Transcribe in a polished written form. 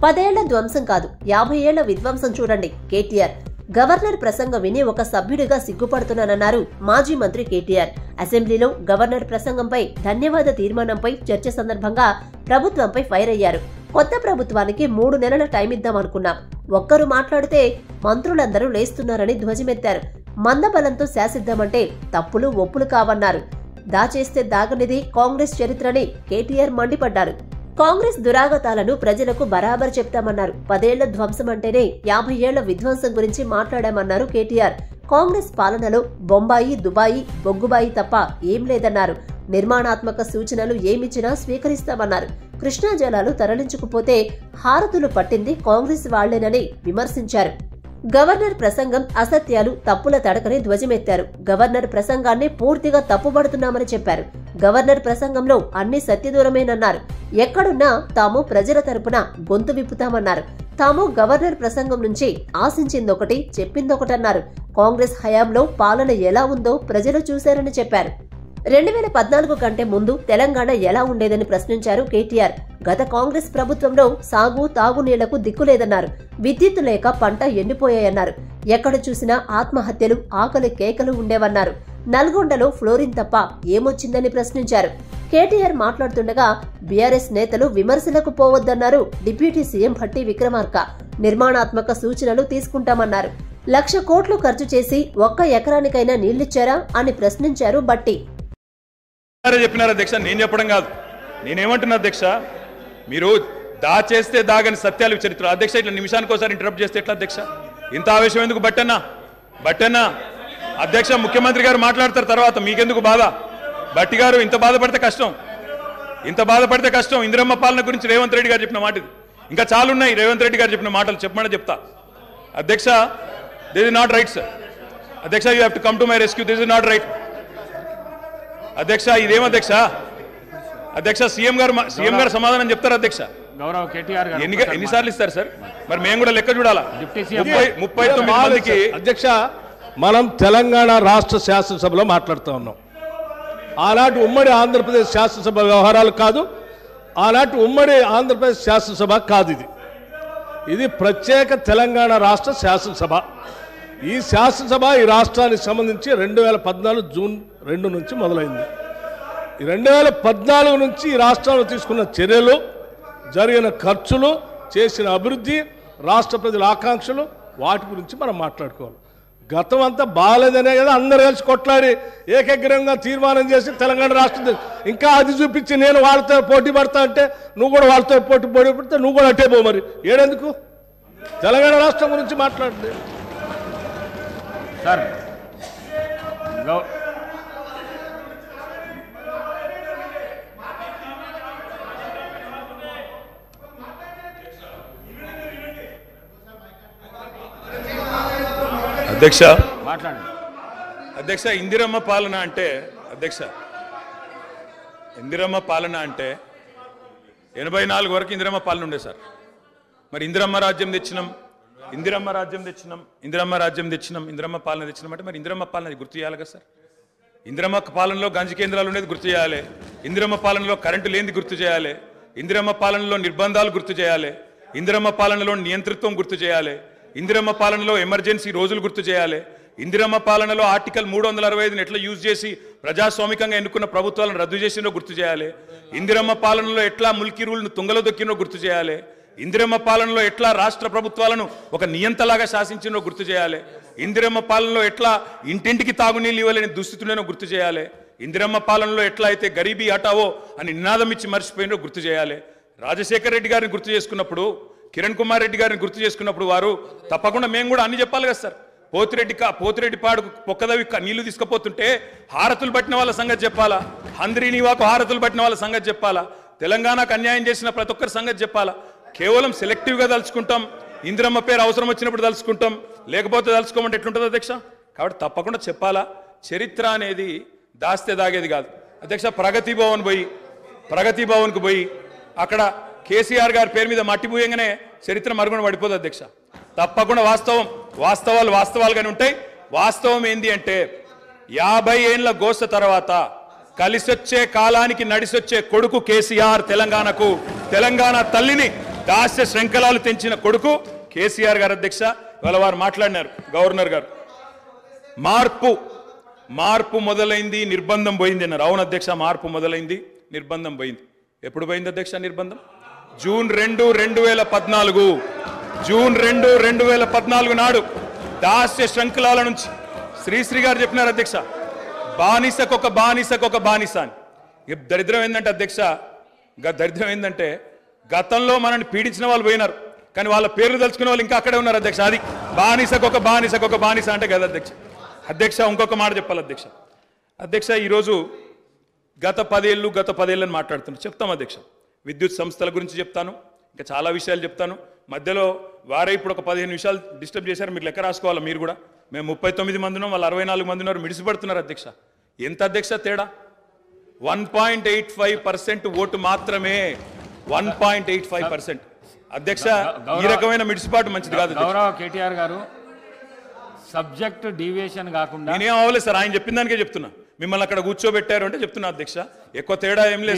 10 ఏళ్ల ధ్వంసం కాదు 50 ఏళ్ల విధ్వంసం చూడండి కేటీఆర్. గవర్నర్ ప్రసంగం విని ఒక సభ్యుడిగా సిగ్గుపడుతున్నానన్నారు మాజీ మంత్రి కేటీఆర్. అసెంబ్లీలో గవర్నర్ ప్రసంగంపై ధన్యవాద తీర్మానంపై చర్చ సందర్భంగా ప్రభుత్వంపై ఫైర్ అయ్యారు. కొత్త ప్రభుత్వానికి 3 నెలల టైం ఇద్దామనుకున్నాం. ఒక్కరు మాట్లాడితే మంత్రులందరూ లేస్తున్నారని ధ్వజమెత్తారు. మందబలంతో శాసిద్దామంటే తప్పులు ఒప్పులు కావన్నారు. దాచేస్తే దాగనిది కాంగ్రెస్ చరిత్రని కేటీఆర్ మండిపడ్డారు. కాంగ్రెస్ దురాగతాలను ప్రజలకు బరాబర్ చెప్తామన్నారు. 10 ఏళ్ల ధ్వంసం అంటేనే 50 ఏళ్ల విధ్వంసం గురించి మాట్లాడామన్నారు కేటీఆర్. కాంగ్రెస్ పాలనలో బొంబాయి, దుబాయి, బొగ్గుబాయి తప్ప ఏం లేదన్నారు. నిర్మాణాత్మక సూచనలు ఏమిచ్చినా స్వీకరిస్తామన్నారు. కృష్ణా జలాలు తరలించుకుపోతే హారతులు పట్టింది కాంగ్రెస్ వాళ్లేనని విమర్శించారు. గవర్నర్ ప్రసంగం అసత్యాలు, తప్పుల తడకని ధ్వజమెత్తారు. గవర్నర్ ప్రసంగాన్ని పూర్తిగా తప్పుబడుతున్నామని చెప్పారు. గవర్నర్ ప్రసంగంలో అన్ని సత్యదూరమేనన్నారు. ఎక్కడున్నా తాము ప్రజల తరపున గొంతు విప్పుతామన్నారు. తాము గవర్నర్ ప్రసంగం నుంచి ఆశించిందొకటి, చెప్పిందొకటన్నారు. కాంగ్రెస్ హయాంలో పాలన ఎలా ఉందో ప్రజలు చూశారని చెప్పారు. 2014 కంటే ముందు తెలంగాణ ఎలా ఉండేదని ప్రశ్నించారు కేటీఆర్. గత కాంగ్రెస్ ప్రభుత్వంలో సాగు, తాగునీళ్లకు దిక్కులేదన్నారు. విద్యుత్ లేక పంట ఎండిపోయాయన్నారు. ఎక్కడ చూసినా ఆత్మహత్యలు, ఆకలి కేకలు ఉండేవన్నారు. నల్గొండలో ఫ్లోరిన్ తప్ప ఏమొచ్చిందని ప్రశ్నించారు. కేటీఆర్ మాట్లాడుతుండగా బీఆర్ఎస్ నేతలు విమర్శలకు పోవద్దన్నారు డిప్యూటీ సీఎం భట్టి విక్రమార్క. నిర్మాణాత్మక సూచనలు తీసుకుంటామన్నారు. 1,00,000 కోట్లు ఖర్చు చేసి 1 ఎకరానికైనా నీళ్లిచ్చారా అని ప్రశ్నించారు భట్టి. చెప్పినారు అధ్యక్ష, నేను చెప్పడం కాదు. నేనేమంటున్నా అధ్యక్ష, మీరు దాచేస్తే దాగని సత్యాలు చరిత్ర. అధ్యక్ష, ఇట్లా నిమిషానికి ఒకసారి ఇంటరప్ట్ చేస్తే ఎట్లా అధ్యక్ష? ఇంత ఆవేశం ఎందుకు? బట్టన్నా అధ్యక్ష, ముఖ్యమంత్రి గారు మాట్లాడతారు తర్వాత, మీకెందుకు బాధ? భట్టి గారు ఇంత బాధపడితే కష్టం. ఇందిరమ్మ పాలన గురించి రేవంత్ రెడ్డి గారు చెప్పిన మాట ఇది. ఇంకా చాలున్నాయి రేవంత్ రెడ్డి గారు చెప్పిన మాటలు, చెప్పమని చెప్తా. అధ్యక్ష, this is not right sir. అధ్యక్ష, you have to come to my rescue. This is not right అధ్యక్ష. ఇదేం అధ్యక్ష? అధ్యక్ష, సీఎం గారు సమాధానం చెప్తారు అధ్యక్ష. గౌరవ కేటీఆర్ గారు ఎన్నిసార్లు ఇస్తారు సార్? మరి మేము కూడా లెక్క చూడాలా? 39 మందికి. అధ్యక్ష, మనం తెలంగాణ రాష్ట్ర శాసనసభలో మాట్లాడుతూ ఉన్నాం. ఆనాటి ఉమ్మడి ఆంధ్రప్రదేశ్ శాసనసభ వ్యవహారాలు కాదు, ఆనాటి ఉమ్మడి ఆంధ్రప్రదేశ్ శాసనసభ కాదు. ఇది ప్రత్యేక తెలంగాణ రాష్ట్ర శాసనసభ. ఈ శాసనసభ ఈ రాష్ట్రానికి సంబంధించి 2014 జూన్ 2 నుంచి మొదలైంది. ఈ 2014 నుంచి ఈ రాష్ట్రంలో తీసుకున్న చర్యలు, జరిగిన ఖర్చులు, చేసిన అభివృద్ధి, రాష్ట్ర ప్రజల ఆకాంక్షలు, వాటి గురించి మనం మాట్లాడుకోవాలి. గతం అంతా బాగాలేదనే కదా అందరు కలిసి కొట్లాడి ఏకగ్రీవంగా తీర్మానం చేసి తెలంగాణ రాష్ట్రం ఇంకా అది చూపించి నేను వాళ్ళతో పోటీ పడతా అంటే నువ్వు కూడా వాళ్ళతో పోటీ పడితే నువ్వు కూడా అట్టే పో. మరి ఏడెందుకు తెలంగాణ రాష్ట్రం గురించి మాట్లాడండి సార్. అధ్యక్ష, మాట్లాడండి అధ్యక్ష. ఇందిరమ్మ పాలన అంటే అధ్యక్ష, ఇందిరమ్మ పాలన అంటే 84 వరకు ఇందిరమ్మ పాలన ఉండే సార్. మరి ఇందిరమ్మ రాజ్యం తెచ్చినాం ఇందిరమ్మ పాలన తెచ్చినాం అంటే మరి ఇందిరమ్మ పాలన గుర్తు చేయాలి కదా సార్. ఇందిరమ్మ పాలనలో గంజి కేంద్రాలు ఉండేది గుర్తు చేయాలి. ఇందిరమ్మ పాలనలో కరెంటు లేనిది గుర్తు చేయాలి. ఇందిరమ్మ పాలనలో నిర్బంధాలు గుర్తు చేయాలి. ఇందిరమ్మ పాలనలో నియంతృత్వం గుర్తు చేయాలి. ఇందిరమ్మ పాలనలో ఎమర్జెన్సీ రోజులు గుర్తు చేయాలి. ఇందిరమ్మ పాలనలో ఆర్టికల్ 365ని ఎట్లా యూజ్ చేసి ప్రజాస్వామికంగా ఎన్నుకున్న ప్రభుత్వాలను రద్దు చేసినో గుర్తు చేయాలి. ఇందిరమ్మ పాలనలో ఎట్లా ముల్కీ రూల్ను తుంగలో దొక్కినో గుర్తు చేయాలి. ఇందిరమ్మ పాలనలో ఎట్లా రాష్ట్ర ప్రభుత్వాలను ఒక నియంతలాగా శాసించినో గుర్తు చేయాలి. ఇందిరమ్మ పాలనలో ఎట్లా ఇంటింటికి తాగునీళ్ళు ఇవ్వాలని దుస్థితులేనో గుర్తు చేయాలి. ఇందిరమ్మ పాలనలో ఎట్లా అయితే గరీబీ హటావో అని నినాదం ఇచ్చి మర్చిపోయినో గుర్తు చేయాలి. రాజశేఖర్ రెడ్డి గారిని గుర్తు చేసుకున్నప్పుడు, కిరణ్ కుమార్ రెడ్డి గారిని గుర్తు చేసుకున్నప్పుడు వారు తప్పకుండా మేము కూడా అన్ని చెప్పాలి కదా సార్. పోతిరెడ్డి పాడుకు పొక్కదవి నీళ్లు తీసుకుపోతుంటే హారతులు పట్టిన వాళ్ళ సంగతి చెప్పాలా? హంద్రీనివాకు హారతులు పట్టిన వాళ్ళ సంగతి చెప్పాలా? తెలంగాణకు అన్యాయం చేసిన ప్రతి ఒక్కరి సంగతి చెప్పాలా? కేవలం సెలెక్టివ్గా తలుచుకుంటాం, ఇందిరమ్మ పేరు అవసరం వచ్చినప్పుడు తలుచుకుంటాం, లేకపోతే తలుచుకోమంటే ఎట్లుంటుంది అధ్యక్ష? కాబట్టి తప్పకుండా చెప్పాలా. చరిత్ర అనేది దాస్తే దాగేది కాదు అధ్యక్ష. ప్రగతి భవన్కు పోయి అక్కడ కేసీఆర్ గారి పేరు మీద మట్టి పూయంగానే చరిత్ర మరుగున పడిపోదు అధ్యక్ష. తప్పకుండా వాస్తవాలుగానే ఉంటాయి. వాస్తవం ఏంది అంటే 50 ఏళ్ల గోస తర్వాత కలిసొచ్చే కాలానికి నడిసొచ్చే కొడుకు కేసీఆర్ తెలంగాణ తల్లిని దాస్య శృంఖలాలు తెంచిన కొడుకు కేసీఆర్ గారు అధ్యక్ష. ఇవాళ వారు మాట్లాడినారు గవర్నర్ గారు. మార్పు మొదలైంది, నిర్బంధం పోయింది అన్నారు. అవును అధ్యక్ష, మార్పు మొదలైంది, నిర్బంధం పోయింది. ఎప్పుడు పోయింది అధ్యక్ష నిర్బంధం? జూన్ 2, 2014. జూన్ 2, 2014 నాడు దాస్య శృంఖలాల నుంచి శ్రీశ్రీ గారు చెప్పినారు అధ్యక్ష, బానిసకొక బానిస అని. దరిద్రం ఏంటంటే అధ్యక్ష, దరిద్రం ఏంటంటే గతంలో మనల్ని పీడించిన వాళ్ళు పోయినారు, కానీ వాళ్ళ పేర్లు తలుచుకునే వాళ్ళు ఇంకా అక్కడే ఉన్నారు అధ్యక్ష. అది బానిసకొక బానిస అంటే కదా అధ్యక్ష. అధ్యక్ష ఇంకొక మాట చెప్పాలి అధ్యక్ష. ఈరోజు గత 10 ఏళ్ళని మాట్లాడుతున్నాను. చెప్తాం అధ్యక్ష. విద్యుత్ సంస్థల గురించి చెప్తాను, ఇంకా చాలా విషయాలు చెప్తాను. మధ్యలో వారే ఇప్పుడు ఒక 15 నిమిషాలు డిస్టర్బ్ చేశారు. మీరు లెక్క రాసుకోవాలి. మీరు కూడా మేము 39 మంది ఉన్నాం, వాళ్ళు 64 మంది ఉన్నారు. మిడిసిపడుతున్నారు అధ్యక్ష. ఎంత అధ్యక్ష తేడా? 1.85% ఓటు మాత్రమే. 1.85% అధ్యక్ష. ఈ రకమైన మిడిసిపాటు మంచిది కాదు. గౌరవ కేటీఆర్ గారు, సబ్జెక్ట్ డీవియేషన్ కాకుండా నేనేం అవ్వలేదు సార్, ఆయన చెప్పిన దానికే చెప్తున్నా. మిమ్మల్ని అక్కడ కూర్చోబెట్టారు అంటే చెప్తున్నా అధ్యక్ష. ఎక్కువ తేడా ఏం లేదు.